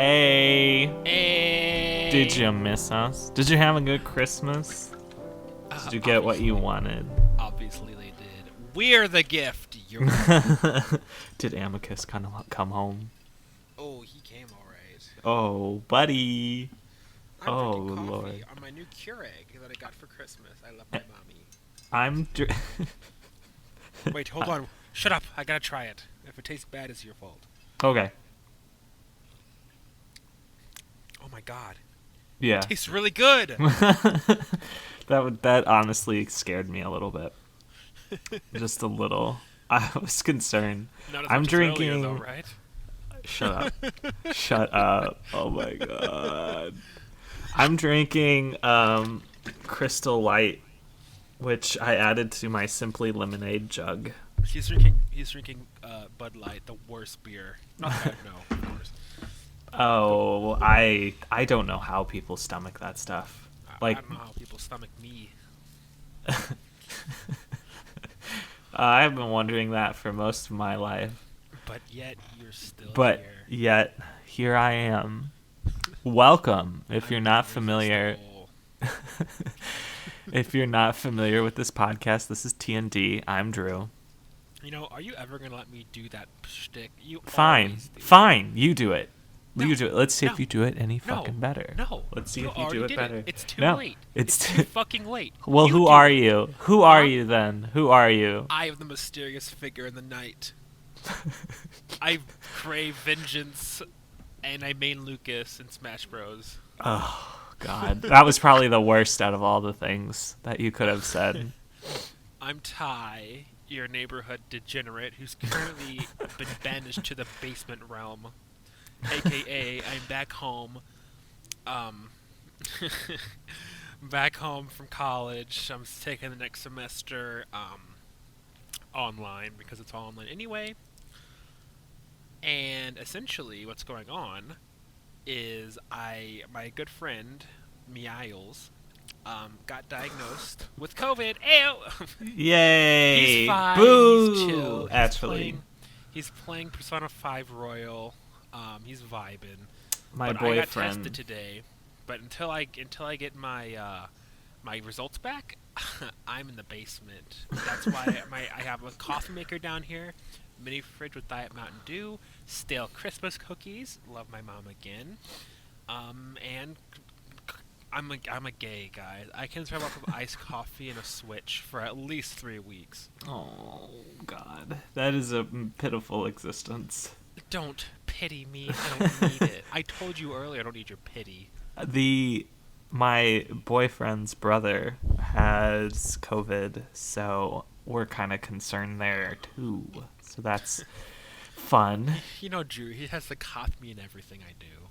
Hey, Hey. did you miss us? Did you have a good Christmas? Did you get what you wanted? Obviously they did. We're the gift. Did Amicus kind of come home? Oh, he came all right. Oh, buddy. I'm Oh, drinking coffee Lord. on my new Keurig that I got for Christmas. I love my mommy. I'm. Wait, hold on. Shut up. I gotta try it. If it tastes bad, it's your fault. Okay. Oh my god. Yeah. Tastes really good. That honestly scared me a little bit. Just a little. I was concerned. Not as I'm much drinking. as earlier, though, right? Shut up. Shut up. Oh my god. I'm drinking Crystal Light, which I added to my Simply Lemonade jug. He's drinking Bud Light, the worst beer. Not that I know, of course. Oh, I don't know how people stomach that stuff. I don't know how people stomach me. I've been wondering that for most of my life. But yet you're still But here. yet here I am. Welcome. If you're not familiar, if you're not familiar with this podcast, this is TnD. I'm Drew. You know, are you ever gonna let me do that shtick? You Fine. always do. Fine. You do it. No, You do it. Let's see no, if you do it any no, fucking better. No. Let's see you if you already do it did better. It's too No, late. it's too fucking late. Well, You who do are it. you? Who are you then? Who are you? I am the mysterious figure in the night. I crave vengeance, and I main Lucas in Smash Bros. Oh, God. That was probably the worst out of all the things that you could have said. I'm Ty, your neighborhood degenerate who's currently been banished to the basement realm. AKA, I'm back home. Back home from college. I'm taking the next semester online because it's all online anyway. And essentially, what's going on is my good friend Miles got diagnosed with COVID. Ew! Yay! He's fine. Boo! He's chill. He's playing Persona 5 Royal. He's vibing. My but I got boyfriend. tested today. But until I get my my results back, I'm in the basement. That's why I have a coffee maker down here, mini fridge with Diet Mountain Dew, stale Christmas cookies. Love my mom again. And I'm a gay guy. I can survive off of iced coffee and a Switch for at least 3 weeks. Oh, God. That is a pitiful existence. Don't pity me. I don't need it. I told you earlier I don't need your pity. My boyfriend's brother has COVID, so we're kind of concerned there too. So that's fun. You know, Drew, he has to copy me in everything I do.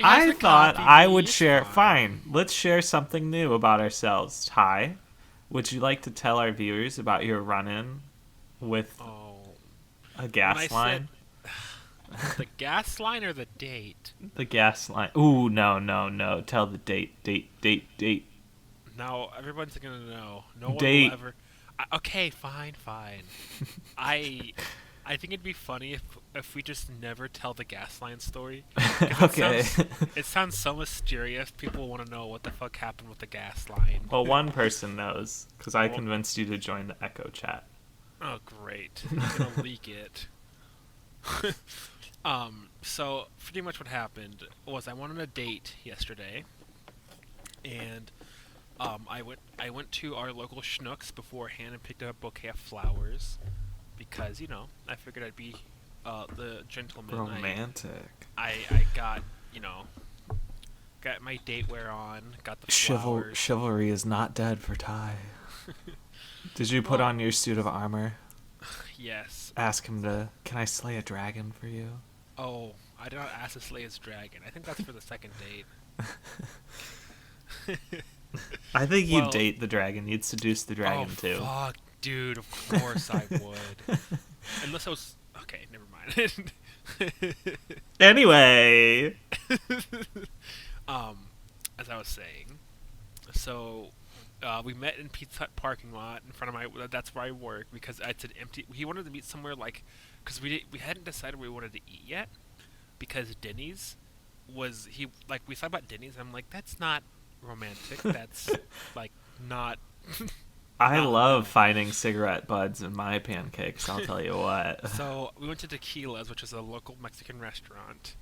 I thought I would share. Fine, let's share something new about ourselves. Ty, would you like to tell our viewers about your run-in with a gas line? The gas line or the date? The gas line. Ooh, no. Tell the date. No, everyone's gonna know. No one Date. will ever. Okay, fine. I think it'd be funny if we just never tell the gas line story. Okay. It sounds so mysterious. People want to know what the fuck happened with the gas line. Well, one person knows, because I convinced you to join the Echo chat. Oh, great. I'm gonna leak it. So pretty much what happened was I went on a date yesterday, and I went to our local Schnucks beforehand and picked up a bouquet of flowers because I figured I'd be the gentleman. Romantic. I got got my date wear on, got the flowers. Chivalry is not dead for Ty. Did you put on your suit of armor? Yes. Ask him to. Can I slay a dragon for you? Oh, I did not ask to slay his dragon. I think that's for the second date. I think you'd date the dragon. You'd seduce the dragon too. Oh fuck, dude! Of course I would. Unless I was okay. Never mind. Anyway. As I was saying, so We met in Pizza Hut parking lot in front of my. That's where I work because it's an empty. He wanted to meet somewhere like, because we hadn't decided where we wanted to eat yet. Because Denny's was we thought about Denny's. And I'm like, that's not romantic. That's like not. I not love no. finding cigarette buds in my pancakes. I'll tell you what. So we went to Tequila's, which is a local Mexican restaurant,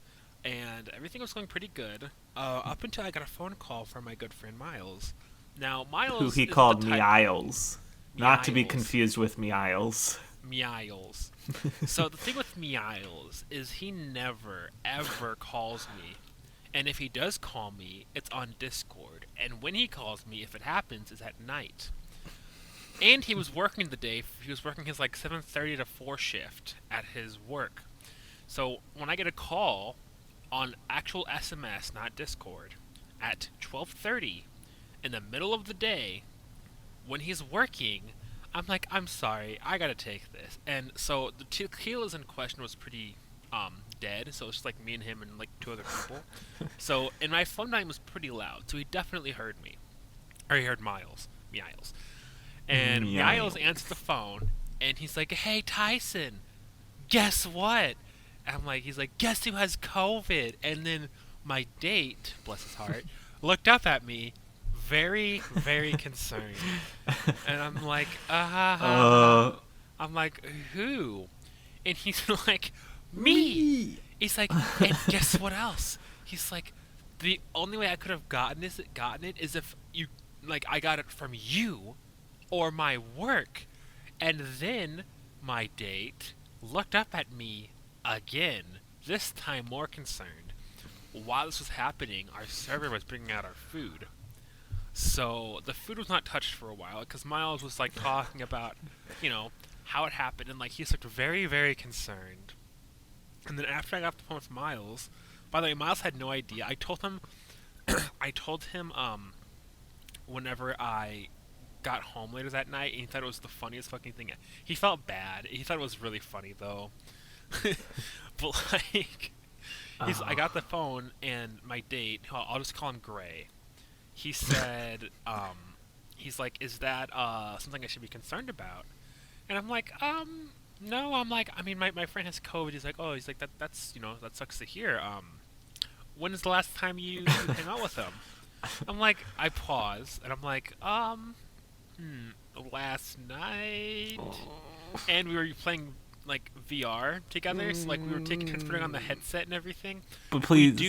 and everything was going pretty good. Up until I got a phone call from my good friend Miles. Now Miles, Who he isn't called the type, Miles, not to be Miles. confused with Miles. Miles. So the thing with Miles is he never ever calls me, and if he does call me, it's on Discord. And when he calls me, if it happens, is at night. And he was working the day. He was working his like 7:30 to 4 shift at his work. So when I get a call on actual SMS, not Discord, at 12:30 in the middle of the day when he's working, I'm like, I'm sorry, I gotta take this. And so the tequilas in question was pretty dead. So it's just like me and him and like 2 other people. So and my phone line was pretty loud. So he definitely heard me, or he heard Miles. And Miles answered the phone, and he's like, "Hey Tyson, guess what?" And I'm like, he's like, "Guess who has COVID?" And then my date, bless his heart, looked up at me, very, very concerned, and I'm like, I'm like, who? And he's like, me. He's like, and guess what else? He's like, the only way I could have gotten it is if you, like, I got it from you or my work. And then my date looked up at me again, this time more concerned. While this was happening, our server was bringing out our food. So the food was not touched for a while because Miles was like talking about, how it happened, and like he looked very, very concerned. And then after I got off the phone with Miles, by the way, Miles had no idea. I told him, whenever I got home later that night, and he thought it was the funniest fucking thing. He felt bad. He thought it was really funny though. But like, I got the phone, and my date, I'll just call him Gray. He said, he's like, "Is that something I should be concerned about?" And I'm like, no. I'm like, I mean, my friend has COVID. He's like, oh, that's that sucks to hear. When is the last time you hang out with him? I'm like, I pause, and I'm like, last night, and we were playing like VR together, so like we were transferring on the headset and everything. But please,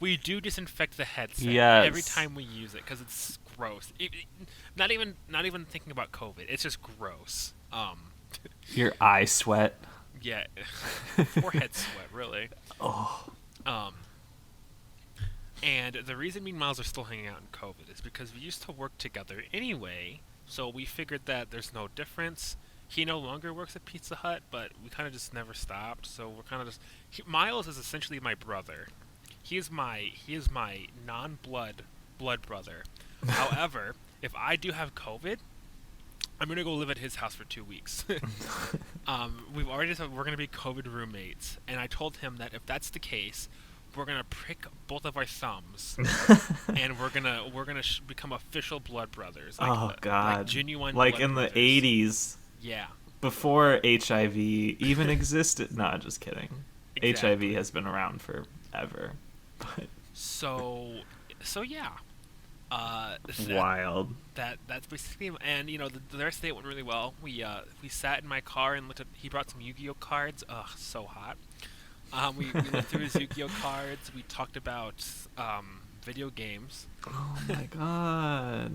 we do disinfect the headset every time we use it because it's gross. Not even thinking about COVID, it's just gross. Your eye sweat. Yeah, forehead sweat, really. Oh. And the reason me and Miles are still hanging out in COVID is because we used to work together anyway, so we figured that there's no difference. He no longer works at Pizza Hut, but we kind of just never stopped, so we're kind of just... Miles is essentially my brother. He is my non-blood brother. However, if I do have COVID, I'm going to go live at his house for 2 weeks. We've already decided we're going to be COVID roommates, and I told him that if that's the case, we're gonna prick both of our thumbs, and we're gonna become official blood brothers. Like, God! Like genuine. Like blood in brothers. the '80s. Yeah. Before HIV even existed. No, just kidding. Exactly. HIV has been around forever. But So yeah. Wild. That's basically, and the rest of the day went really well. We sat in my car and looked at. He brought some Yu-Gi-Oh cards. Ugh, so hot. We looked through his Yu-Gi-Oh cards. We talked about video games. Oh my god.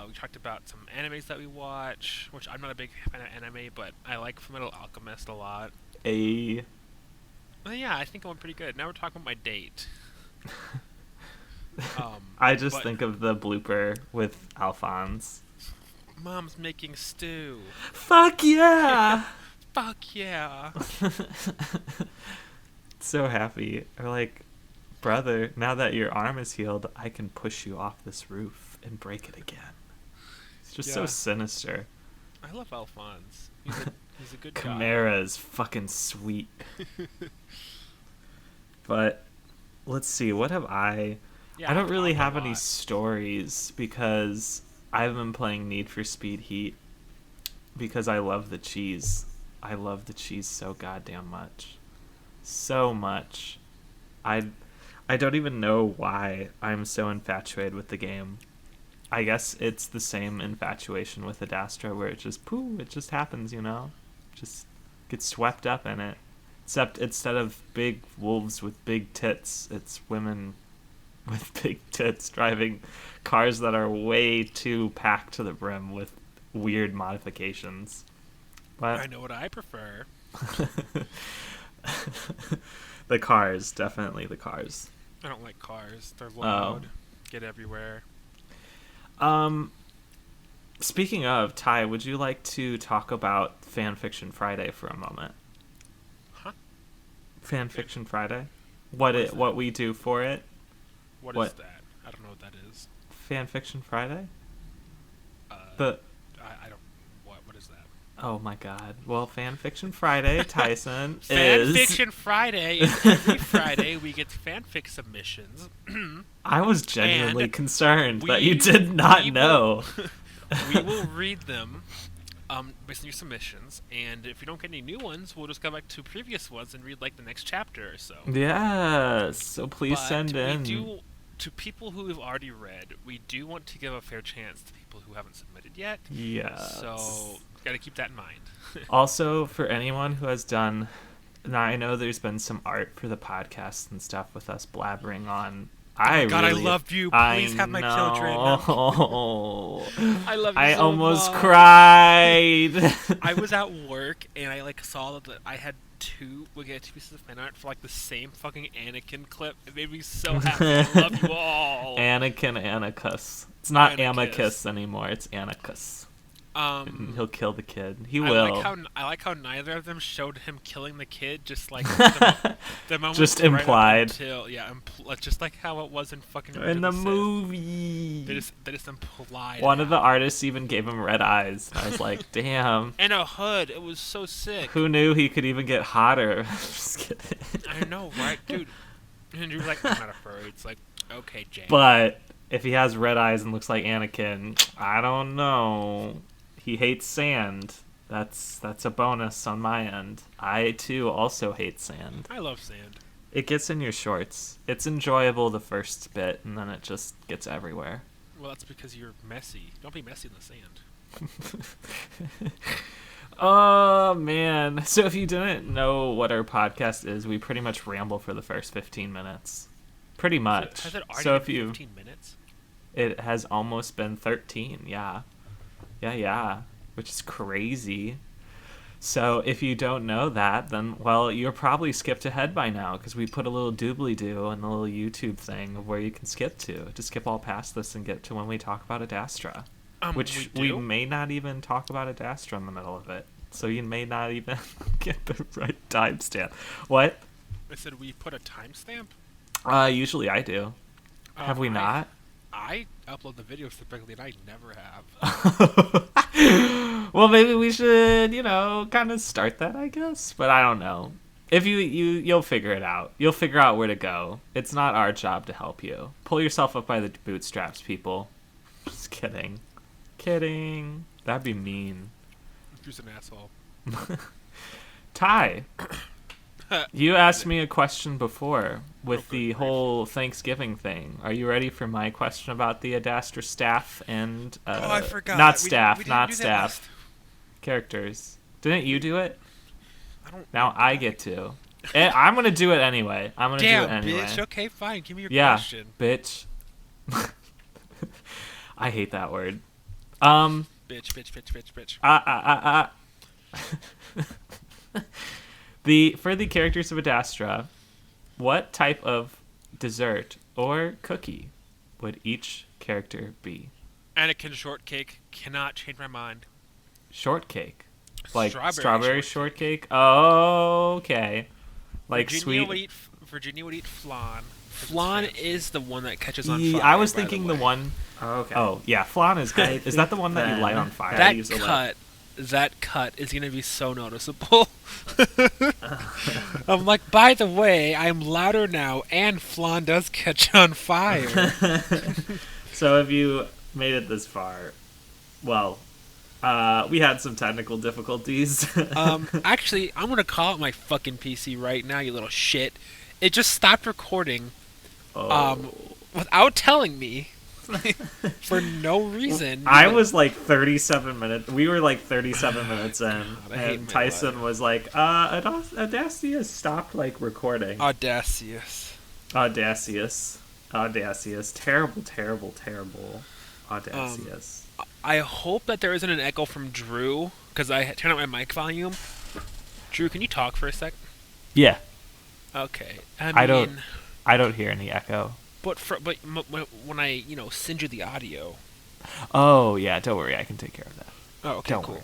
We talked about some animes that we watch, which I'm not a big fan of anime, but I like Fullmetal Alchemist a lot. Well, yeah, I think it went pretty good. Now we're talking about my date. I just think of the blooper with Alphonse. Mom's making stew. Fuck yeah! Fuck yeah! So happy. Or like, brother, now that your arm is healed, I can push you off this roof and break it again. It's just so sinister. I love Alphonse. He's a good guy. Chimera is fucking sweet. But let's see, what have I... Yeah, I don't really have any stories because I've been playing Need for Speed Heat because I love the cheese. I love the cheese so goddamn much. So much. I don't even know why I'm so infatuated with the game. I guess it's the same infatuation with Adastra where it just happens, you know? Just get swept up in it. Except instead of big wolves with big tits, it's women with big tits driving cars that are way too packed to the brim with weird modifications. But I know what I prefer. the cars, definitely the cars. I don't like cars. They're loud. Get everywhere. Speaking of, Ty, would you like to talk about Fanfiction Friday for a moment? Huh? Fanfiction Friday? What we do for it? What is that? I don't know what that is. Fanfiction Friday? I don't. What is that? Oh my god. Well, Fanfiction Friday, Tyson, Fanfiction Friday is every Friday we get fanfic submissions. I was genuinely concerned that you did not know. We will read them based on your submissions, and if we don't get any new ones, we'll just go back to previous ones and read like the next chapter or so. Yes, so please send in. To people who have already read, we do want to give a fair chance to people who haven't submitted yet. Yes. So, got to keep that in mind. Also, for anyone who has done... Now, I know there's been some art for the podcast and stuff with us blabbering on. I love you. Please have my children. I love you I so almost much. cried. I was at work, and I saw that I had two pieces of fan art for like the same fucking Anakin clip. It made me so happy. I love you all. Anakin Anacus. It's not Amicus. Amicus anymore. It's Anacus. He'll kill the kid. He I will. like how neither of them showed him killing the kid. Just like the moment Just right up implied. until, just like how it was in fucking In the Sith. movie. They just implied. One of the artists even gave him red eyes. I was like, damn. And a hood. It was so sick. Who knew he could even get hotter? Just kidding. I know, right, dude? And you're like, I'm not afraid. It's like, okay, Jay. But if he has red eyes and looks like Anakin, I don't know. He hates sand. That's a bonus on my end. I too also hate sand. I love sand. It gets in your shorts. It's enjoyable the first bit, and then it just gets everywhere. Well, that's because you're messy. Don't be messy in the sand. Oh, man. So if you didn't know what our podcast is, we pretty much ramble for the first 15 minutes. Pretty much. Has it already So if been you 15 minutes? It has almost been 13, yeah. Yeah, which is crazy. So if you don't know that, then, well, you're probably skipped ahead by now, because we put a little doobly-doo in the little YouTube thing of where you can skip to skip all past this and get to when we talk about Adastra. Which we may not even talk about Adastra in the middle of it. So you may not even get the right timestamp. What? I said we put a timestamp? Usually I do. Have we not? I upload the videos typically, and I never have. Well, maybe we should, kind of start that, I guess. But I don't know. If you'll figure it out. You'll figure out where to go. It's not our job to help you. Pull yourself up by the bootstraps, people. Just kidding. Kidding. That'd be mean. Who's an asshole? Ty, you asked me a question before with the whole Thanksgiving thing. Are you ready for my question about the Adastra staff and I forgot. Not We staff, didn't not do that staff. Characters. Didn't you do it? Now I get to. I'm gonna do it anyway. Damn, bitch. Okay, fine. Give me your Yeah, question. bitch. I hate that word. Bitch. For the characters of Adastra, what type of dessert or cookie would each character be? Anakin shortcake. Cannot change my mind. Shortcake? Like Strawberry shortcake? Oh, okay. Like Virginia would eat flan. Flan is the one that catches on fire. I was thinking the one... Oh, okay. Oh, yeah, flan is good. Is that the one that you light on fire? That cut is going to be so noticeable. I'm like, by the way, I'm louder now, and flan does catch on fire. So if you made it this far, Well, we had some technical difficulties. Actually, I'm gonna call out my fucking PC right now, you little shit. It just stopped recording, Oh. without telling me, for no reason. I was like 37 minutes. We were like 37 minutes in, God, I hate and my Tyson life. was like, Audacity has stopped like recording. Audacious. Audacious. Audacious. Terrible, terrible, terrible. Audacious. I hope that there isn't an echo from Drew, because I turned up my mic volume. Drew, can you talk for a sec? Yeah, Okay. I don't hear any echo. When I send you the audio. Oh yeah, don't worry, I can take care of that. Oh, okay, Don't cool.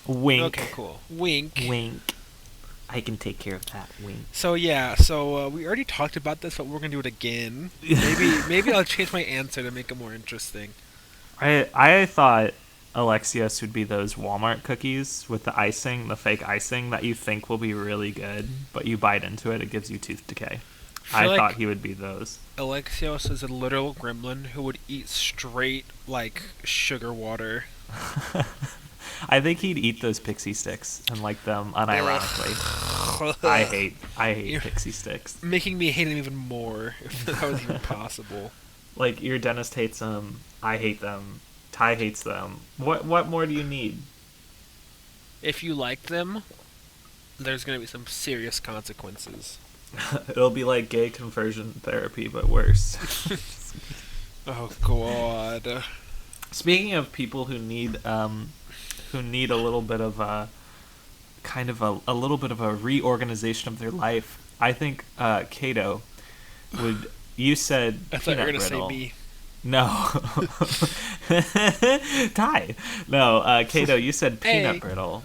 worry. Wink. Okay, cool. Wink. Wink. I can take care of that. Wink. So yeah, we already talked about this, but we're gonna do it again. Maybe I'll change my answer to make it more interesting. I thought Alexios would be those Walmart cookies with the icing, the fake icing that you think will be really good, but you bite into it, it gives you tooth decay. I thought he would be those. Alexios is a literal gremlin who would eat straight like sugar water. I think he'd eat those pixie sticks and like them unironically. I hate pixie sticks. Making me hate him even more, if that was even possible. Like your dentist hates them. I hate them. Ty hates them. What more do you need? If you like them, there's gonna be some serious consequences. It'll be like gay conversion therapy, but worse. Oh God. Speaking of people who need a little bit of a a little bit of a reorganization of their life, I think Cato would. You said I thought you were peanut gonna brittle. say me. No. Ty. No, Cato, you said peanut Hey. brittle.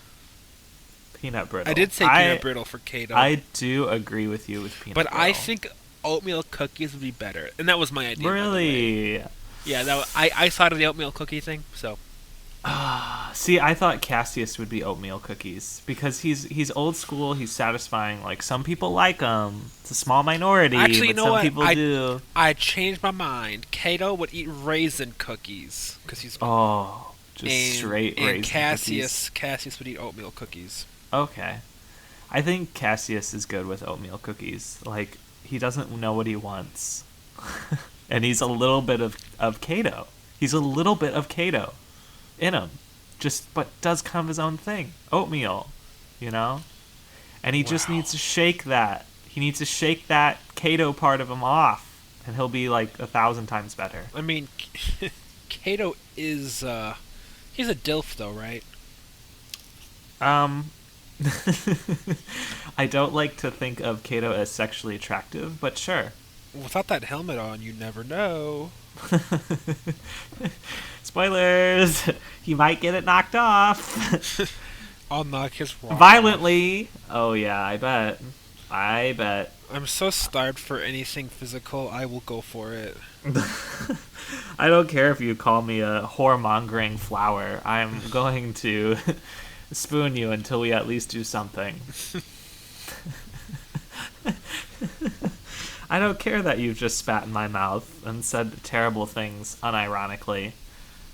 Peanut brittle. I did say peanut brittle for Kato. I do agree with you with peanut but brittle. I think oatmeal cookies would be better, and that was my idea. Really? Yeah, I thought of the oatmeal cookie thing. So See, I thought Cassius would be oatmeal cookies because he's old school. He's satisfying. Like some people like them. It's a small minority, actually, but you know some what? people do. I changed my mind. Kato would eat raisin cookies because he's Just straight and raisin Cassius would eat oatmeal cookies. Okay, I think Cassius is good with oatmeal cookies. Like he doesn't know what he wants, and he's a little bit of Cato. He's a little bit of Cato in him, but does kind of his own thing. Oatmeal, and he just needs to shake that. He needs to shake that Cato part of him off, and he'll be like 1,000 times better. I mean, Kato is he's a dilf though, right? I don't like to think of Cato as sexually attractive, but sure. Without that helmet on, you never know. Spoilers! He might get it knocked off. I'll knock his rock Violently. Oh yeah, I bet. I'm so starved for anything physical, I will go for it. I don't care if you call me a whoremongering flower. I'm going to spoon you until we at least do something. I don't care that you've just spat in my mouth and said terrible things unironically.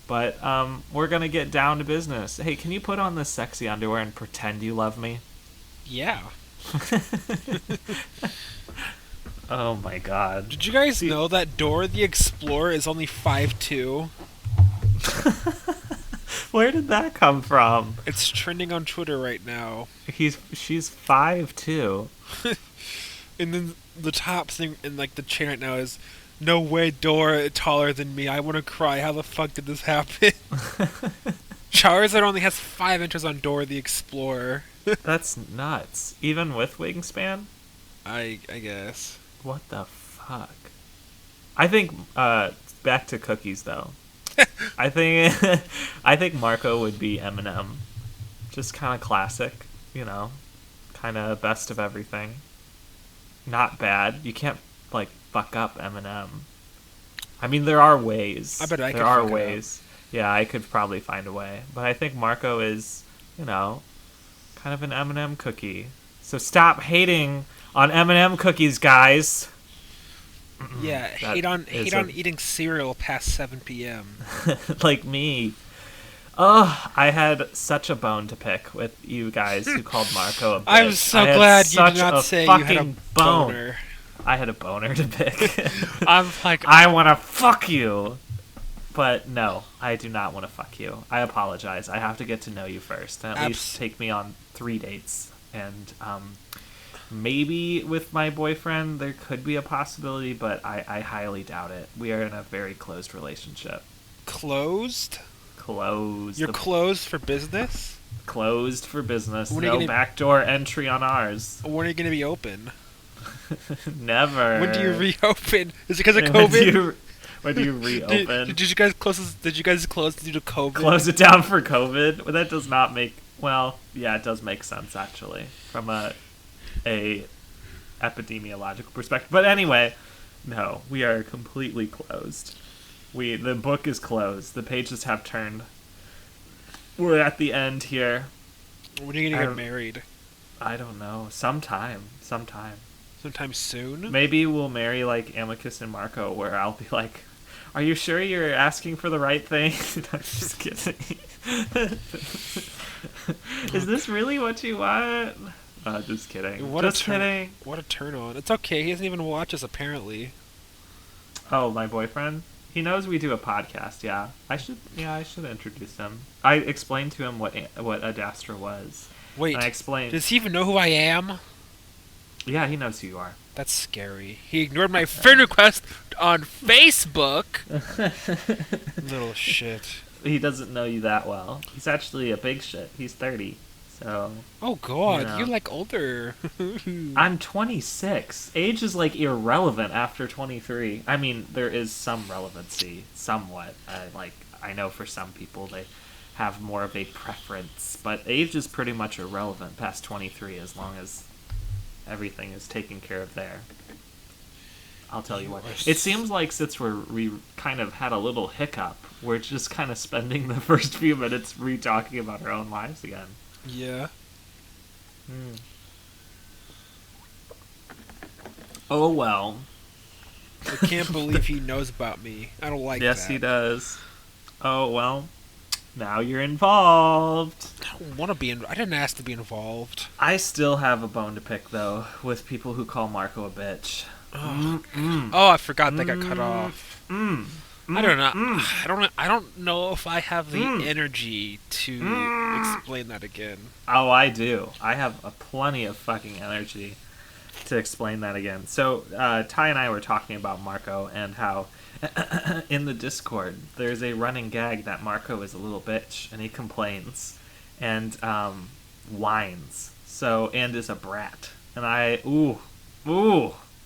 But we're going to get down to business. Hey, can you put on this sexy underwear and pretend you love me? Yeah. Oh my god. Did you guys know that Dora the Explorer is only 5'2"? Where did that come from? It's trending on Twitter right now. She's 5'2". And then the top thing in like the chain right now is, "No way, Dora taller than me. I want to cry. How the fuck did this happen?" Charizard only has 5 inches on Dora the Explorer. That's nuts. Even with wingspan? I guess. What the fuck? I think back to cookies though. I think Marco would be Eminem. Just kind of classic, kind of best of everything. Not bad. You can't fuck up Eminem. I mean, there are ways. I bet I could. There are ways. Yeah, I could probably find a way. But I think Marco is, kind of an Eminem cookie. So stop hating on Eminem cookies, guys. Yeah, hate on eating cereal past 7 p.m. Like me. Oh, I had such a bone to pick with you guys who called Marco a bitch. I'm so I glad had you did such not a say you fucking had a bone. boner. I had a boner to pick. I'm like, I want to fuck you. But no, I do not want to fuck you. I apologize. I have to get to know you first. At least take me on 3 dates. And maybe with my boyfriend there could be a possibility, but I highly doubt it. We are in a very closed relationship. closed? Closed. You're closed for business? Closed for business. When are you No gonna- backdoor entry on ours. When are you going to be open? Never. When do you reopen? Is it because of COVID? When do you reopen? Did you guys close? Did you guys close due to COVID? Close it down for COVID? Well, that does not make... Well, yeah, it does make sense, actually, from a epidemiological perspective. But anyway, no, we are completely closed. The book is closed. The pages have turned. We're at the end here. When are you gonna get married? I don't know. Sometime. Sometime soon? Maybe we'll marry like Amicus and Marco, where I'll be like, "Are you sure you're asking for the right thing?" I'm just kidding. Is this really what you want? Just kidding. Kidding. What a turn on. It's okay. He doesn't even watch us apparently. Oh, my boyfriend? He knows we do a podcast. Yeah, I should introduce him. I explained to him what Adastra was. Wait, and I explained. Does he even know who I am? Yeah, he knows who you are. That's scary. He ignored my friend request on Facebook. Little shit. He doesn't know you that well. He's actually a big shit. He's 30. So. Oh God, you know. you're like older. I'm 26. Age is like irrelevant after 23. I mean, there is some relevancy, somewhat. I know for some people they have more of a preference, but age is pretty much irrelevant past 23 as long as everything is taken care of there. I'll tell you what. It seems like since we kind of had a little hiccup, we're just kind of spending the first few minutes re-talking about our own lives again. Yeah. Oh well. I can't believe he knows about me. I don't like that. Yes, he does. Oh well. Now you're involved. I don't want to be I didn't ask to be involved. I still have a bone to pick though with people who call Marco a bitch. Oh, I forgot that got cut off. I don't know. I don't know if I have the energy to explain that again. Oh, I do. I have plenty of fucking energy to explain that again. So, Ty and I were talking about Marco and how in the Discord there's a running gag that Marco is a little bitch and he complains and whines. So, and is a brat. And I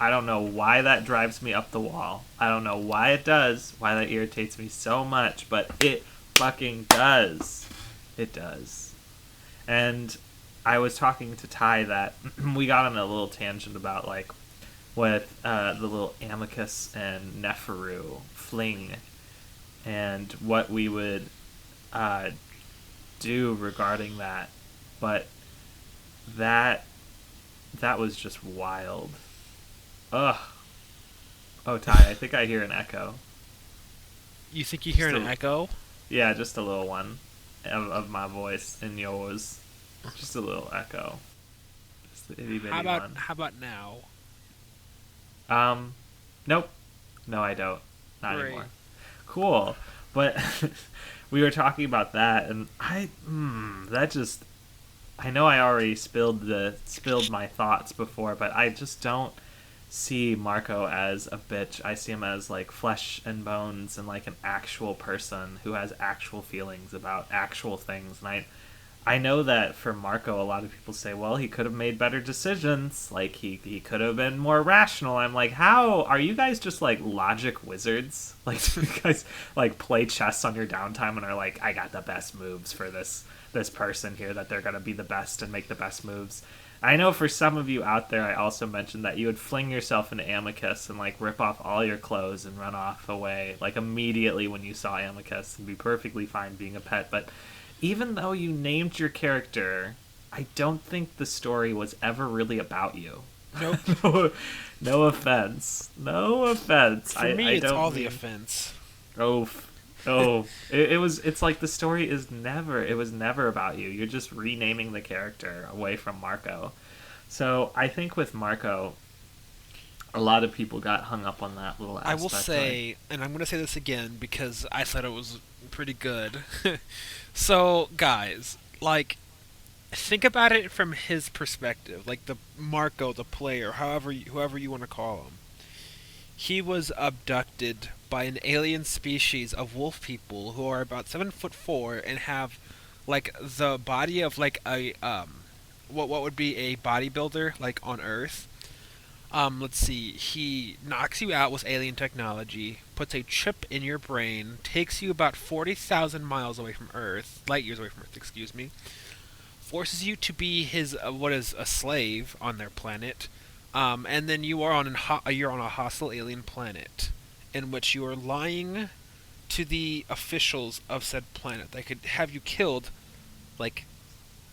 don't know why that drives me up the wall. I don't know why it does, why that irritates me so much, but it fucking does. It does. And I was talking to Ty that we got on a little tangent about, like, with the little Amicus and Neferu fling and what we would do regarding that. But that was just wild. Ugh. Oh, Ty, I think I hear an echo. You think you hear an echo? Yeah, just a little one of my voice and yours. Just a little echo. Just the itty bitty one. How about now? Nope. No, I don't. Not Great. anymore. Cool. But we were talking about that, and that just... I know I already spilled my thoughts before, but I just don't see Marco as a bitch. I see him as like flesh and bones and like an actual person who has actual feelings about actual things. And I know that for Marco, a lot of people say, well, he could have made better decisions. Like he could have been more rational. I'm like, how are you guys just like logic wizards? Like, do you guys like play chess on your downtime and are like, I got the best moves for this person here, that they're gonna be the best and make the best moves. I know for some of you out there, I also mentioned that you would fling yourself into Amicus and like rip off all your clothes and run off away like immediately when you saw Amicus and be perfectly fine being a pet. But even though you named your character, I don't think the story was ever really about you. Nope. No offense. No offense. For me, it's all the offense. Oh, Oh, it's like the story is never, it was never about you. You're just renaming the character away from Marco. So I think with Marco, a lot of people got hung up on that little I will aspect. Like, say, and I'm going to say this again because I thought it was pretty good. So, guys, like, think about it from his perspective. Like the Marco, the player, whoever you want to call him. He was abducted by an alien species of wolf people who are about 7'4" and have like the body of like a what would be a bodybuilder like on Earth. Let's see. He knocks you out with alien technology, puts a chip in your brain, takes you about 40,000 miles away from Earth, light years away from Earth, excuse me, forces you to be his what is a slave on their planet, and then you are on you're on a hostile alien planet, in which you are lying to the officials of said planet. They could have you killed, like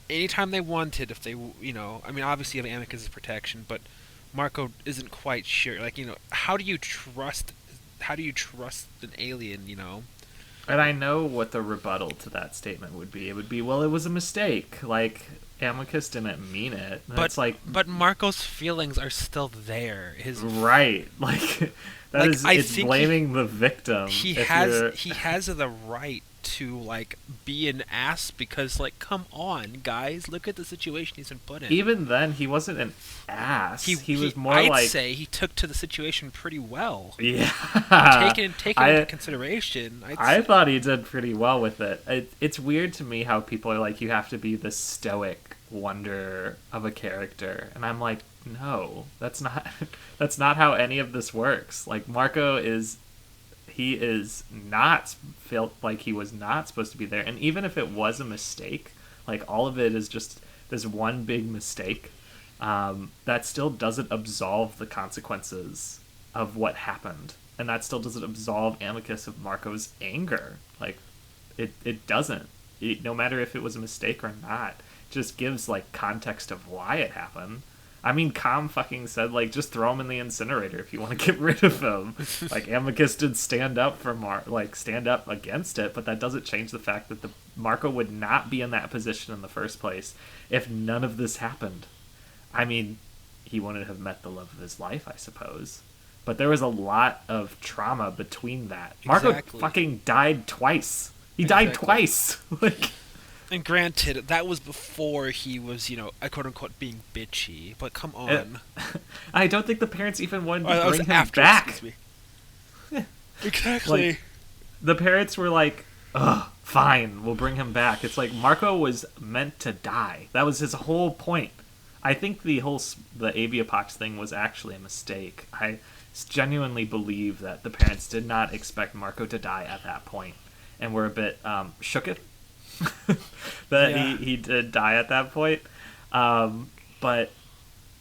anytime they wanted if they, I mean, obviously you have Amicus's protection, but Marco isn't quite sure. Like, how do you trust? How do you trust an alien? and I know what the rebuttal to that statement would be. It would be, well, it was a mistake. Like, Amicus didn't mean it. And But it's like, but Marco's feelings are still there. His right. Like, like I it's think blaming the victim. he If has you're, he has the right to like be an ass because like come on guys, look at the situation he's been put in. even then, he wasn't an ass. He was more I'd like, say he took to the situation pretty well. yeah. Taken into consideration, I thought he did pretty well with it. It's weird to me how people are like, you have to be the stoic wonder of a character, and I'm like, no, that's not that's not how any of this works. Like, Marco is, he is not felt like he was not supposed to be there, and even if it was a mistake, like, all of it is just this one big mistake, that still doesn't absolve the consequences of what happened, and that still doesn't absolve Amicus of Marco's anger. Like, it doesn't. No matter if it was a mistake or not, it just gives like context of why it happened. I mean, Com fucking said, like, just throw him in the incinerator if you want to get rid of him. Like, Amicus did stand up for stand up against it, but that doesn't change the fact that the Marco would not be in that position in the first place if none of this happened. I mean, he wouldn't have met the love of his life, I suppose. But there was a lot of trauma between that. Marco exactly. fucking died twice. He died Exactly. twice. Like, And granted, that was before he was, a quote unquote being bitchy. But come on. I don't think the parents even wanted to That was bring him after, back. excuse me. Exactly. Like, the parents were like, ugh, fine, we'll bring him back. It's like, Marco was meant to die. That was his whole point. I think the Aviapox thing was actually a mistake. I genuinely believe that the parents did not expect Marco to die at that point, and were a bit shooketh that he did die at that point. But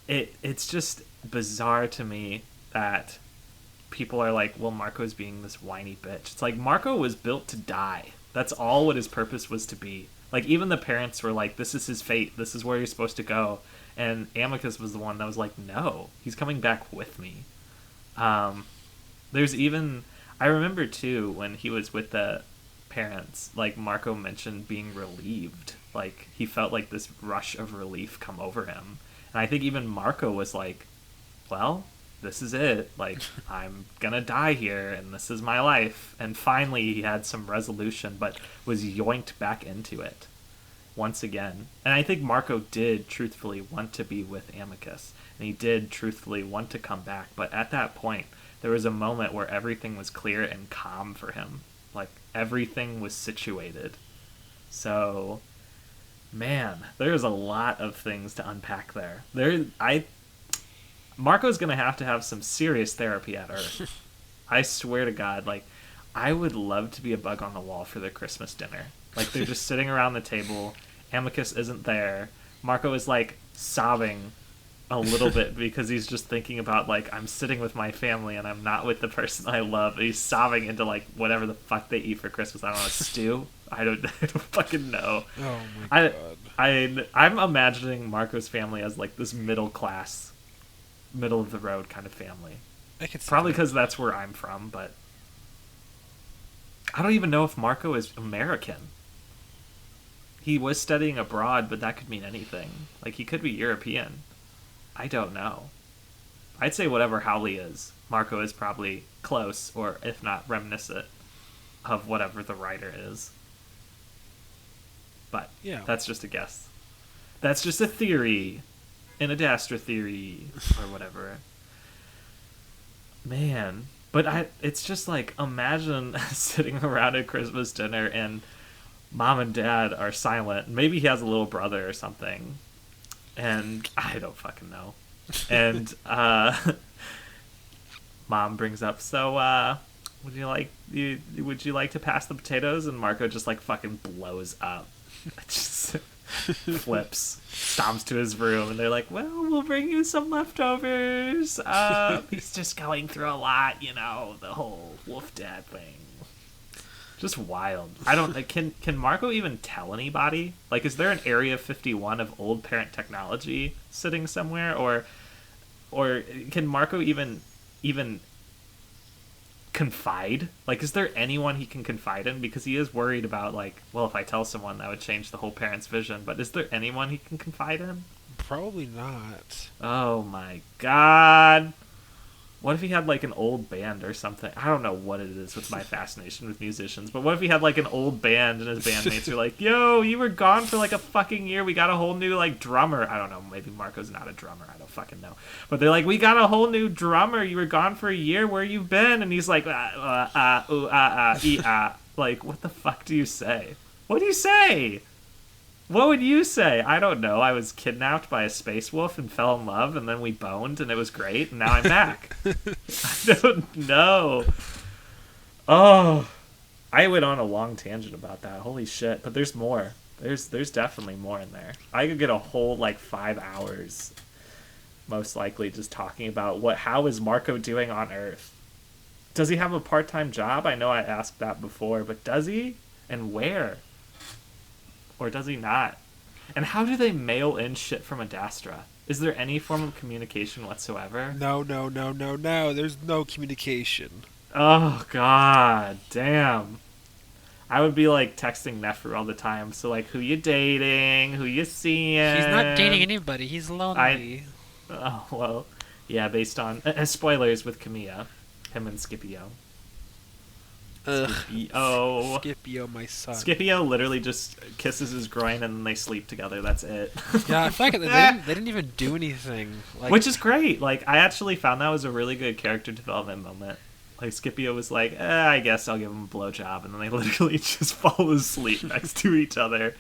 it's just bizarre to me that people are like, well, Marco's being this whiny bitch. It's like, Marco was built to die. That's all what his purpose was to be. Like, even the parents were like, this is his fate. This is where you're supposed to go. And Amicus was the one that was like, no, he's coming back with me. There's even, I remember too, when he was with the parents, like, Marco mentioned being relieved. Like, he felt like this rush of relief come over him. And I think even Marco was like, well, this is it. Like, I'm gonna die here, and this is my life. And finally he had some resolution, but was yoinked back into it once again. And I think Marco did truthfully want to be with Amicus, and he did truthfully want to come back, but at that point there was a moment where everything was clear and calm for him. Like, everything was situated. So, man, there's a lot of things to unpack there. Marco's gonna have to have some serious therapy at Earth. I swear to God, like, I would love to be a bug on the wall for their Christmas dinner. Like, they're just sitting around the table, Amicus isn't there, Marco is, like, sobbing a little bit because he's just thinking about, like, I'm sitting with my family and I'm not with the person I love. And he's sobbing into, like, whatever the fuck they eat for Christmas. I don't know, stew? I don't fucking know. Oh my god. I'm imagining Marco's family as, like, this middle class, middle of the road kind of family. I could see Probably that. because that's where I'm from, but I don't even know if Marco is American. He was studying abroad, but that could mean anything. Like, he could be European. I don't know. I'd say whatever Howley is, Marco is probably close, or if not reminiscent, of whatever the writer is. But Yeah. that's just a guess. That's just a theory. An Adastra theory, or whatever. Man. But it's just like, imagine sitting around at Christmas dinner and mom and dad are silent. Maybe he has a little brother or something. And I don't fucking know. And mom brings up, so would you like to pass the potatoes? And Marco just like fucking blows up. Just flips, stomps to his room, and they're like, well, we'll bring you some leftovers. He's just going through a lot, the whole wolf dad thing. Just wild. I don't. Can Marco even tell anybody? Like, is there an Area 51 of old parent technology sitting somewhere, or can Marco even confide? Like, is there anyone he can confide in? Because he is worried about, like, well, if I tell someone, that would change the whole parent's vision. But is there anyone he can confide in? Probably not. Oh my god. What if he had, like, an old band or something? I don't know what it is with my fascination with musicians, but what if he had, like, an old band and his bandmates are like, yo, you were gone for, like, a fucking year. We got a whole new, like, drummer. I don't know. Maybe Marco's not a drummer. I don't fucking know. But they're like, we got a whole new drummer. You were gone for a year. Where you been? And he's like, Like, what the fuck do you say? What do you say? What would you say? I don't know. I was kidnapped by a space wolf and fell in love, and then we boned, and it was great, and now I'm back. I don't know. Oh, I went on a long tangent about that. Holy shit. But there's more. There's definitely more in there. I could get a whole, like, 5 hours, most likely, just talking about how is Marco doing on Earth? Does he have a part-time job? I know I asked that before, but does he? And where? Or does he not? And how do they mail in shit from Adastra? Is there any form of communication whatsoever? No. There's no communication. Oh, god damn. I would be, like, texting Nefer all the time. So, like, who you dating? Who you seeing? He's not dating anybody. He's lonely. Oh, well, yeah, based on... spoilers with Camilla. Him and Scipio. Ugh. Scipio. Scipio, my son. Scipio literally just kisses his groin and then they sleep together. That's it. Yeah, I feel like they didn't even do anything. Like, which is great. Like, I actually found that was a really good character development moment. Like, Scipio was like, I guess I'll give him a blowjob. And then they literally just fall asleep next to each other.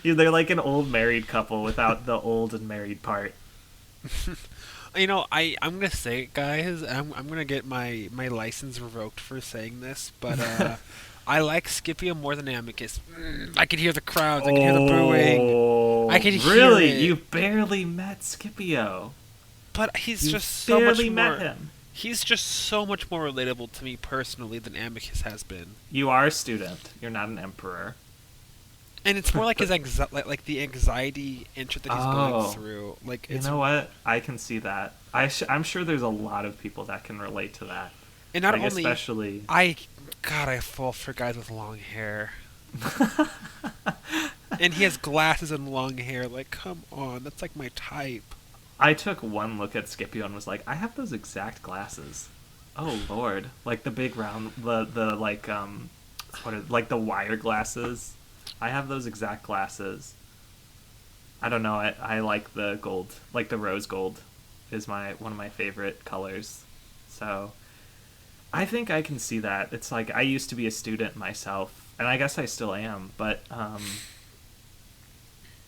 They're like an old married couple without the old and married part. I'm gonna say it, guys. I'm gonna get my license revoked for saying this, but I like Scipio more than Amicus. I could hear the crowds. I could hear the booing. I could hear really? it. You barely met Scipio. But he's You just so much barely more. met him. He's just so much more relatable to me personally than Amicus has been. You are a student. You're not an emperor. And it's more like his like the anxiety entry that he's going through. Like, you know what? I can see that. I'm sure there's a lot of people that can relate to that. And not like, only especially I fall for guys with long hair. And he has glasses and long hair. Like, come on, that's like my type. I took one look at Scipio and was like, I have those exact glasses. Oh lord, like the big round, the like like the wire glasses. I have those exact glasses. I don't know. I like the gold, like the rose gold, is one of my favorite colors. So I think I can see that. It's like I used to be a student myself, and I guess I still am. But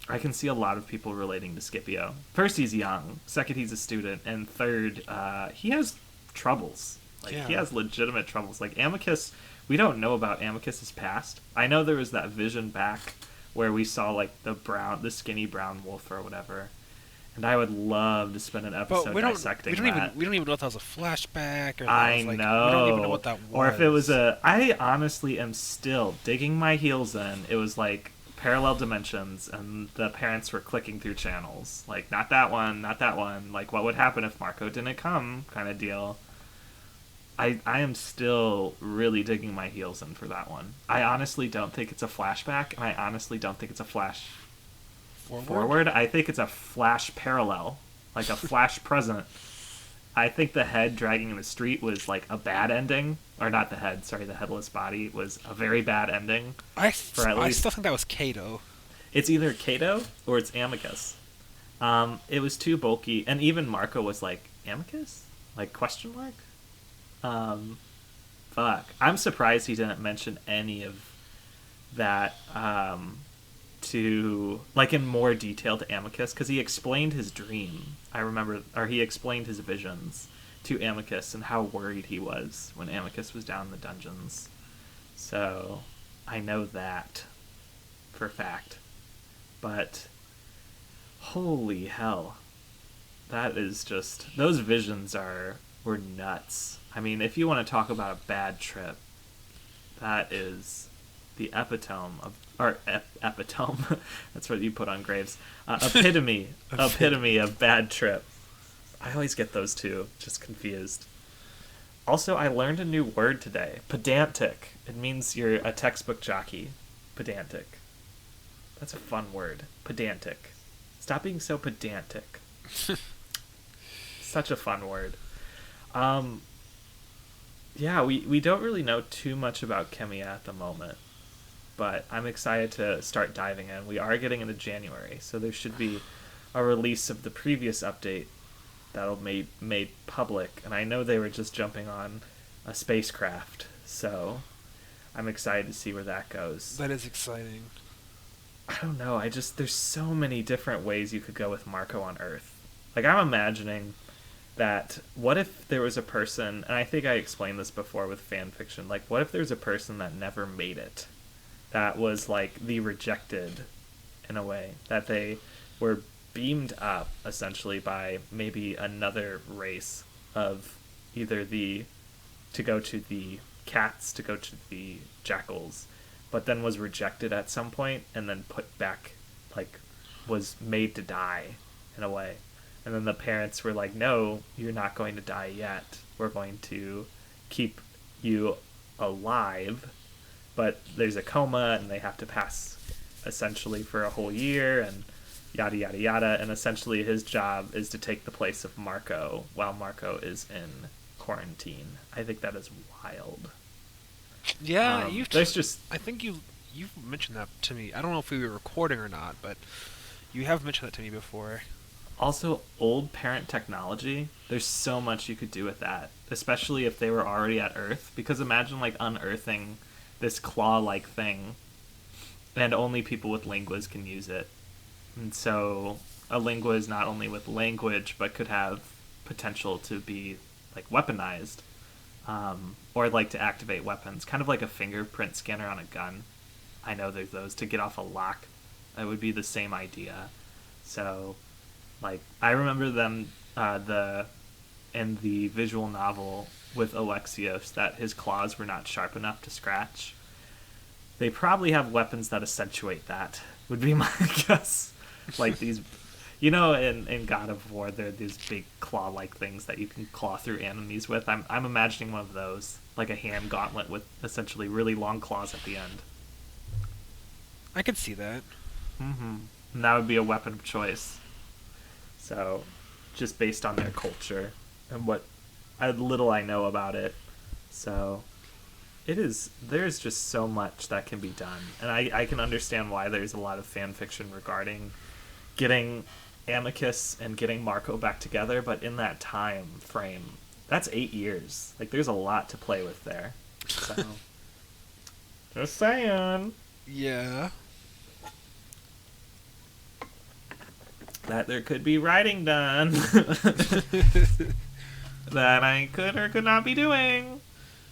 I can see a lot of people relating to Scipio. First, he's young. Second, he's a student, and third, he has troubles. Like, he has legitimate troubles. Like, Amicus, we don't know about Amicus's past. I know there was that vision back where we saw, like, the skinny brown wolf or whatever. And I would love to spend an episode dissecting that. We don't even know if that was a flashback. Or I know. We don't even know what that was. Or if it was I honestly am still digging my heels in. It was, like, parallel dimensions, and the parents were clicking through channels. Like, not that one, not that one. Like, what would happen if Marco didn't come kind of deal. I am still really digging my heels in for that one. I honestly don't think it's a flashback, and I honestly don't think it's a flash forward. I think it's a flash parallel, like a flash present. I think the head dragging in the street was like a bad ending, or not the head. Sorry, the headless body was a very bad ending. For at I least still think that was Kato. it's either Kato or it's Amicus. It was too bulky, and even Marco was like Amicus, like question mark. Um, Fuck, I'm surprised he didn't mention any of that to like in more detail to Amicus because he explained his dream. I remember, or he explained his visions to Amicus and how worried he was when Amicus was down in the dungeons. So I know that for a fact. But holy hell, that is just those visions were nuts. I mean, if you want to talk about a bad trip, that is the epitome of epitome. That's what you put on graves. Epitome of bad trip. I always get those two just confused. Also, I learned a new word today. Pedantic. It means you're a textbook jockey. Pedantic. That's a fun word. Pedantic. Stop being so pedantic. Such a fun word. Yeah, we don't really know too much about Kemiya at the moment, but I'm excited to start diving in. We are getting into January, so there should be a release of the previous update that'll be made public, and I know they were just jumping on a spacecraft, so I'm excited to see where that goes. That is exciting. I don't know, there's so many different ways you could go with Marco on Earth. Like, I'm imagining that what if there was a person, and I think I explained this before with fan fiction, like what if there's a person that never made it, that was like the rejected in a way, that they were beamed up essentially by maybe another race of either to go to the cats, to go to the jackals, but then was rejected at some point and then put back, like was made to die in a way. And then the parents were like, no, you're not going to die yet. We're going to keep you alive. But there's a coma, and they have to pass, essentially, for a whole year, and yada, yada, yada. And essentially his job is to take the place of Marco while Marco is in quarantine. I think that is wild. Yeah, I think you've mentioned that to me. I don't know if we were recording or not, but you have mentioned that to me before. Also, old parent technology, there's so much you could do with that, especially if they were already at Earth, because imagine, like, unearthing this claw-like thing, and only people with linguas can use it. And so, a lingua is not only with language, but could have potential to be, like, weaponized, or, like, to activate weapons, kind of like a fingerprint scanner on a gun. I know there's those, to get off a lock. That would be the same idea. So, like, I remember them, in the visual novel with Alexios, that his claws were not sharp enough to scratch. They probably have weapons that accentuate that, would be my guess. Like these, in God of War, there are these big claw-like things that you can claw through enemies with. I'm imagining one of those, like a hand gauntlet with essentially really long claws at the end. I could see that. Mm-hmm. And that would be a weapon of choice. So, just based on their culture and what little I know about it. So, there's just so much that can be done. And I can understand why there's a lot of fan fiction regarding getting Amicus and getting Marco back together, but in that time frame, that's 8 years. Like, there's a lot to play with there. So, just saying. Yeah. That there could be writing done that I could or could not be doing.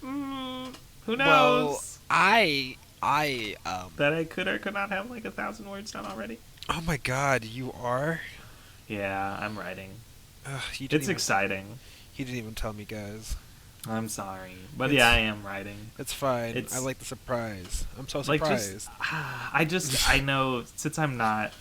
Who knows? Well, that I could or could not have like 1,000 words done already. Oh my God, you are? Yeah, I'm writing. It's exciting. He didn't even tell me, guys. I'm sorry, but yeah, I am writing. It's fine. I like the surprise. I'm so surprised. I know since I'm not.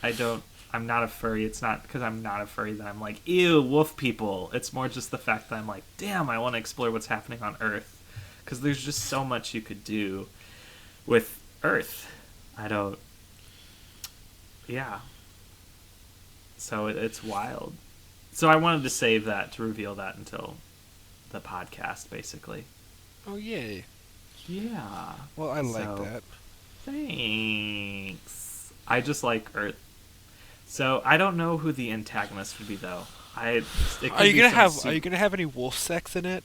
I'm not a furry. It's not because I'm not a furry that I'm like, ew, wolf people. It's more just the fact that I'm like, damn, I want to explore what's happening on Earth. Because there's just so much you could do with Earth. I don't... Yeah. So it's wild. So I wanted to save that, to reveal that until the podcast, basically. Oh, yay. Yeah. Well, I like that. Thanks. I just like Earth. So I don't know who the antagonist would be, though. Are you gonna have any wolf sex in it?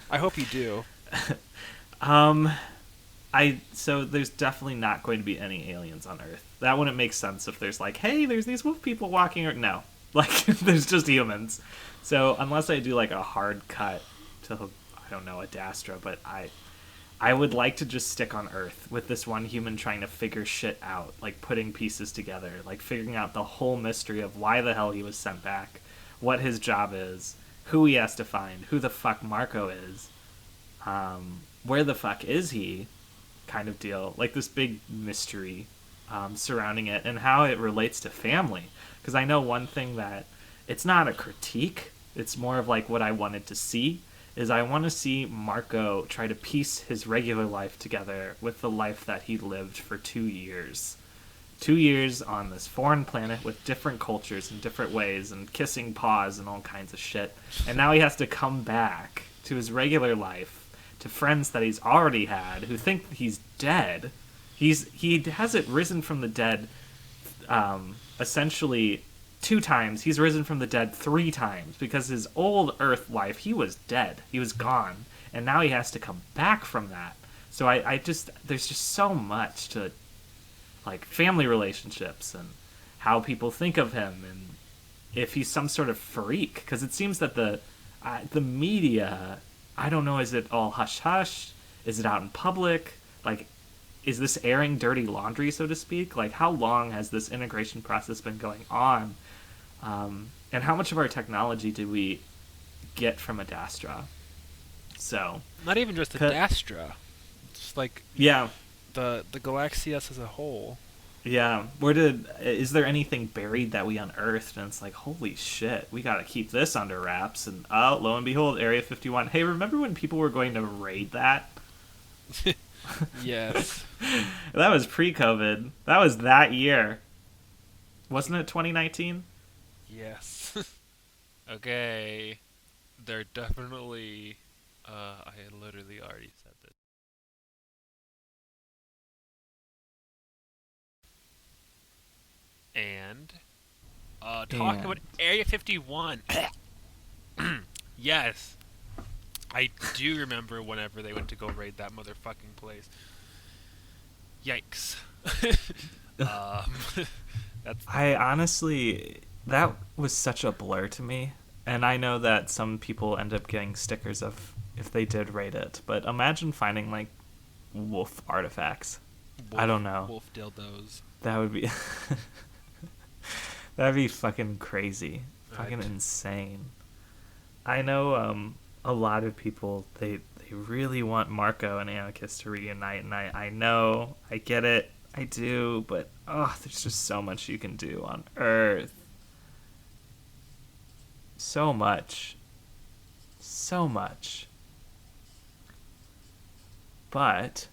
I hope you do. So there's definitely not going to be any aliens on Earth. That wouldn't make sense if there's like, hey, there's these wolf people walking. Or no, like there's just humans. So unless I do like a hard cut to, I don't know, Adastra, but I would like to just stick on Earth with this one human trying to figure shit out, like putting pieces together, like figuring out the whole mystery of why the hell he was sent back, what his job is, who he has to find, who the fuck Marco is, where the fuck is he, kind of deal. Like this big mystery surrounding it and how it relates to family. Because I know one thing that it's not a critique, it's more of like what I wanted to see, is I want to see Marco try to piece his regular life together with the life that he lived for 2 years. 2 years on this foreign planet with different cultures in different ways and kissing paws and all kinds of shit. And now he has to come back to his regular life, to friends that he's already had who think he's dead. He hasn't risen from the dead essentially 2 times. He's risen from the dead 3 times because his old Earth life, he was dead. He was gone. And now he has to come back from that. So there's just so much to like family relationships and how people think of him and if he's some sort of freak. Because it seems that the media, I don't know, is it all hush-hush? Is it out in public? Like, is this airing dirty laundry, so to speak? Like, how long has this integration process been going on? And how much of our technology do we get from Adastra? So not even just Adastra, just like the Galaxias as a whole. Yeah, is there anything buried that we unearthed? And it's like, holy shit, we gotta keep this under wraps. And oh, lo and behold, Area 51. Hey, remember when people were going to raid that? Yes. That was pre-COVID. That was that year. Wasn't it 2019? Yes. Okay. They're definitely... I literally already said this. And... talking about Area 51. Yes. I do remember whenever they went to go raid that motherfucking place. Yikes. I honestly, that was such a blur to me. And I know that some people end up getting stickers of if they did raid it. But imagine finding, like, wolf artifacts. I don't know. Wolf dildos. That would be... That'd be fucking crazy. Fucking insane. I know a lot of people, they really want Marco and Amicus to reunite. And I know, I get it. I do, but there's just so much you can do on Earth. So much. So much. But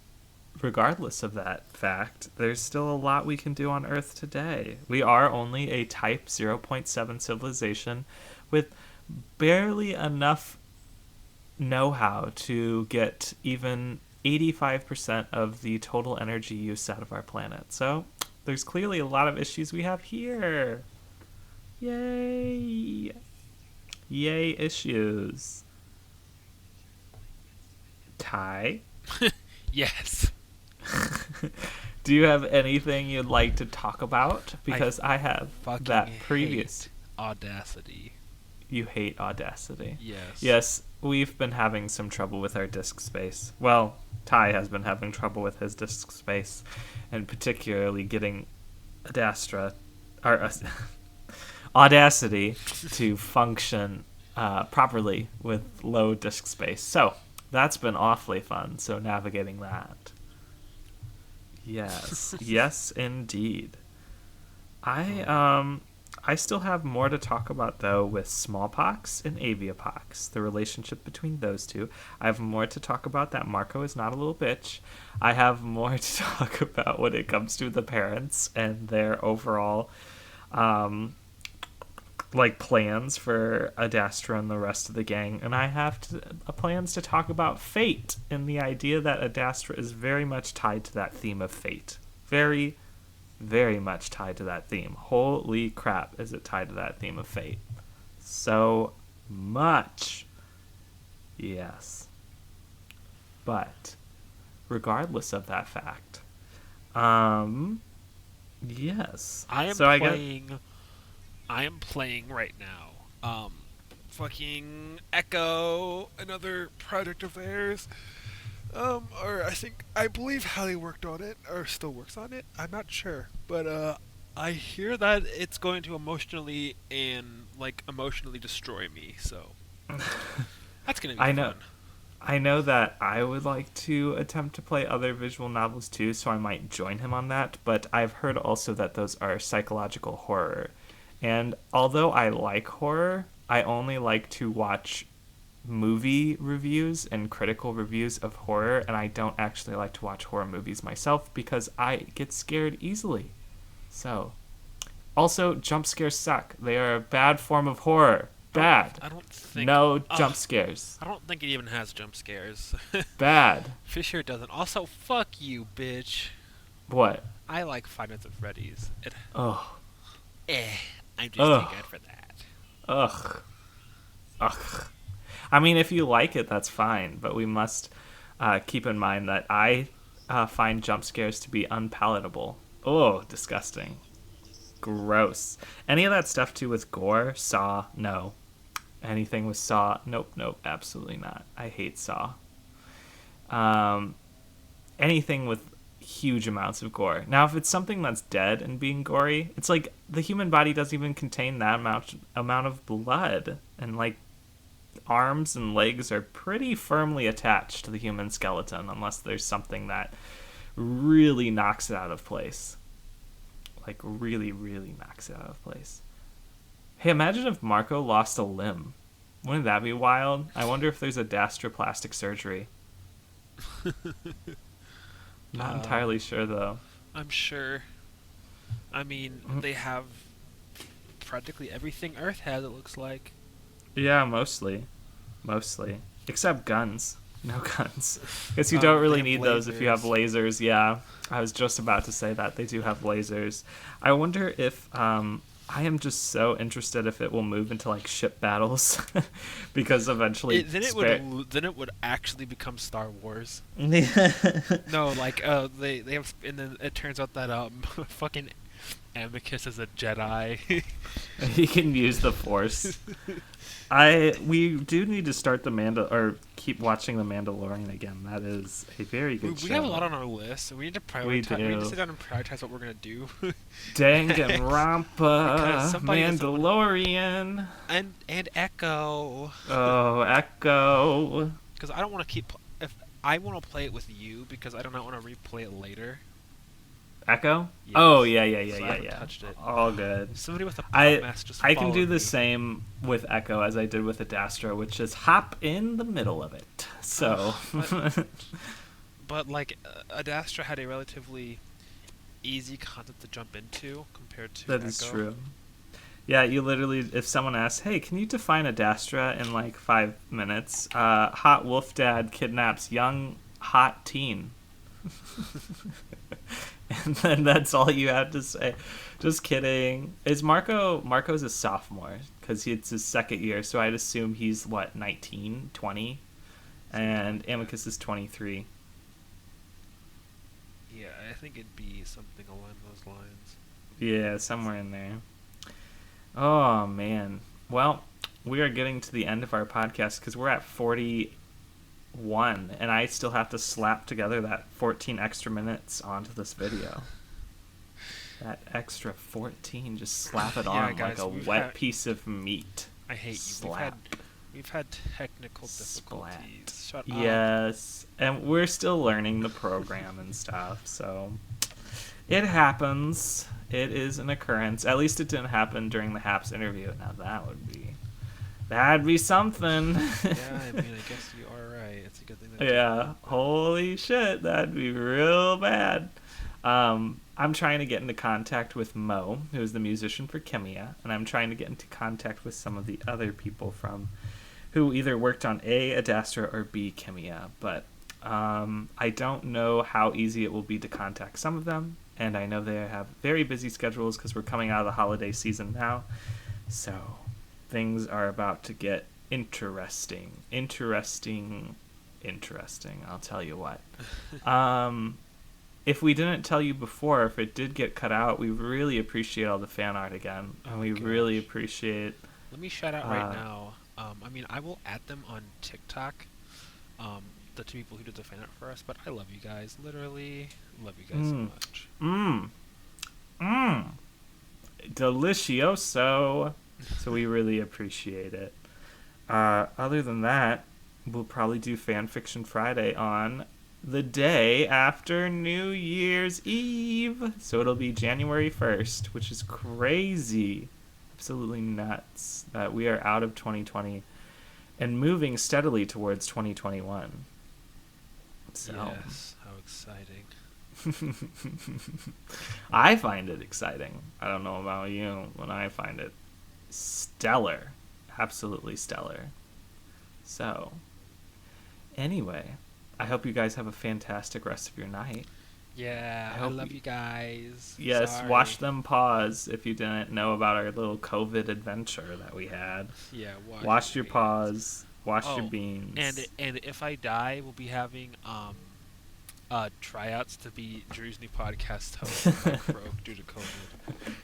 regardless of that fact, there's still a lot we can do on Earth today. We are only a Type 0.7 civilization with barely enough know-how to get even 85% of the total energy use out of our planet. So there's clearly a lot of issues we have here. Yay! Yay issues. Ty? Yes. Do you have anything you'd like to talk about? Because I have that previous. Hate Audacity. You hate Audacity. Yes. Yes, we've been having some trouble with our disk space. Well, Ty has been having trouble with his disk space, and particularly getting Adastra, or Audacity to function properly with low disk space. So that's been awfully fun. So navigating that. Yes. Yes, indeed. I still have more to talk about though with smallpox and aviopox, the relationship between those two. I have more to talk about that Marco is not a little bitch. I have more to talk about when it comes to the parents and their overall like plans for Adastra and the rest of the gang, and I have plans to talk about fate and the idea that Adastra is very much tied to that theme of fate. Very, very much tied to that theme. Holy crap, is it tied to that theme of fate? So much. Yes. But regardless of that fact, yes. I am playing right now. Fucking Echo, another project of theirs. Or I believe Hallie worked on it, or still works on it. I'm not sure, but I hear that it's going to emotionally destroy me. So that's gonna be fun. I know that I would like to attempt to play other visual novels too, so I might join him on that. But I've heard also that those are psychological horror. And although I like horror, I only like to watch movie reviews and critical reviews of horror, and I don't actually like to watch horror movies myself because I get scared easily. So, also, jump scares suck. They are a bad form of horror. Bad. I don't think... No jump scares. I don't think it even has jump scares. Bad. Fisher doesn't. Also, fuck you, bitch. What? I like Five Nights at Freddy's. I'm just too good for that. Ugh. I mean, if you like it, that's fine, but we must keep in mind that I find jump scares to be unpalatable. Oh, disgusting. Gross. Any of that stuff, too, with gore, Saw, no. Anything with Saw, nope, absolutely not. I hate Saw. Anything with huge amounts of gore. Now, if it's something that's dead and being gory, it's like the human body doesn't even contain that amount of blood, and like arms and legs are pretty firmly attached to the human skeleton unless there's something that really knocks it out of place. Like really, really knocks it out of place. Hey, imagine if Marco lost a limb. Wouldn't that be wild? I wonder if there's a dastroplastic surgery. Not entirely sure, though. I'm sure. I mean, they have practically everything Earth has, it looks like. Yeah, mostly. Except guns. No guns. Because you don't really need those if you have lasers. Yeah, I was just about to say that. They do have lasers. I wonder if... I am just so interested if it will move into like ship battles, because eventually then it would actually become Star Wars. No, like they have, and then it turns out that fucking Amicus is a Jedi. He can use the Force. We do need to start keep watching The Mandalorian again. That is a very good show. We have a lot on our list, so we need to prioritize. We need to sit down and prioritize what we're gonna do. Danganronpa, Mandalorian, and Echo. Oh, Echo. Because I don't want to keep. If I want to play it with you, because I do not want to replay it later. Echo? Yes. Oh, yeah. I haven't touched it. All good. Somebody with a mask just I can do me. the same with Echo as I did with Adastra, which is hop in the middle of it. So. But like, Adastra had a relatively easy concept to jump into compared to That Echo. is true. Yeah, you literally, if someone asks, hey, can you define Adastra in like 5 minutes? Hot wolf dad kidnaps young hot teen. And then that's all you have to say. Just kidding. Marco's a sophomore because it's his second year, so I'd assume he's 19, 20, and Amicus is 23. Yeah, I think it'd be something along those lines. Yeah, somewhere in there. Oh man. Well, we are getting to the end of our podcast because we're at 41, and I still have to slap together that 14 extra minutes onto this video. That extra 14, just slap it on guys, like a wet piece of meat. I hate Slap. you. We've had technical difficulties. Splat. Shut up. Yes, and we're still learning the program and stuff, so It happens. It is an occurrence. At least it didn't happen during the Haps interview. Now that'd be something. Yeah, I mean, I guess you are right. It's a good thing that it Yeah. didn't. Holy shit, that'd be real bad. I'm trying to get into contact with Mo, who's the musician for Kimia, and I'm trying to get into contact with some of the other people from who either worked on A, Adastra, or B, Kimia. But I don't know how easy it will be to contact some of them, and I know they have very busy schedules because we're coming out of the holiday season now. So things are about to get interesting. I'll tell you what. If we didn't tell you before, if it did get cut out, we really appreciate all the fan art again. And we really appreciate... Let me shout out right now. I mean, I will add them on TikTok, the two people who did the fan art for us, but I love you guys. Literally, love you guys so much. Delicioso. So we really appreciate it. Other than that, we'll probably do Fanfiction Friday on the day after New Year's Eve. So it'll be January 1st, which is crazy. Absolutely nuts that we are out of 2020 and moving steadily towards 2021. So. Yes, how exciting. I find it exciting. I don't know about you, but I find it stellar. Absolutely stellar. So, anyway, I hope you guys have a fantastic rest of your night. Yeah, I love you guys. Yes, Sorry. watch them pause if you didn't know about our little COVID adventure that we had. Yeah, Wash your paws. Wash your Oh, beans. And if I die, we'll be having tryouts to be Drew's new podcast host. That broke due to COVID.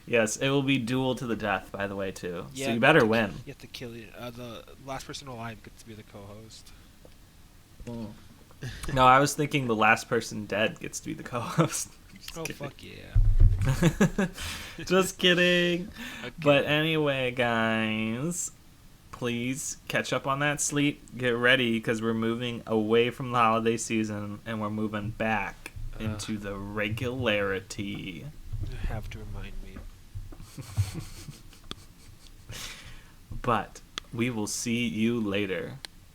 Yes, it will be duel to the death, by the way, too. Yeah, so you better win. You have to kill it. The last person alive gets to be the co-host. No, I was thinking the last person dead gets to be the co-host. Oh, kidding. fuck yeah. Just kidding. Okay. But anyway, guys, please catch up on that sleep. Get ready because we're moving away from the holiday season and we're moving back into the regularity. You have to remind me. But we will see you later.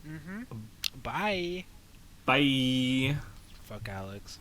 Mm-hmm. Bye. Bye. Fuck Alex.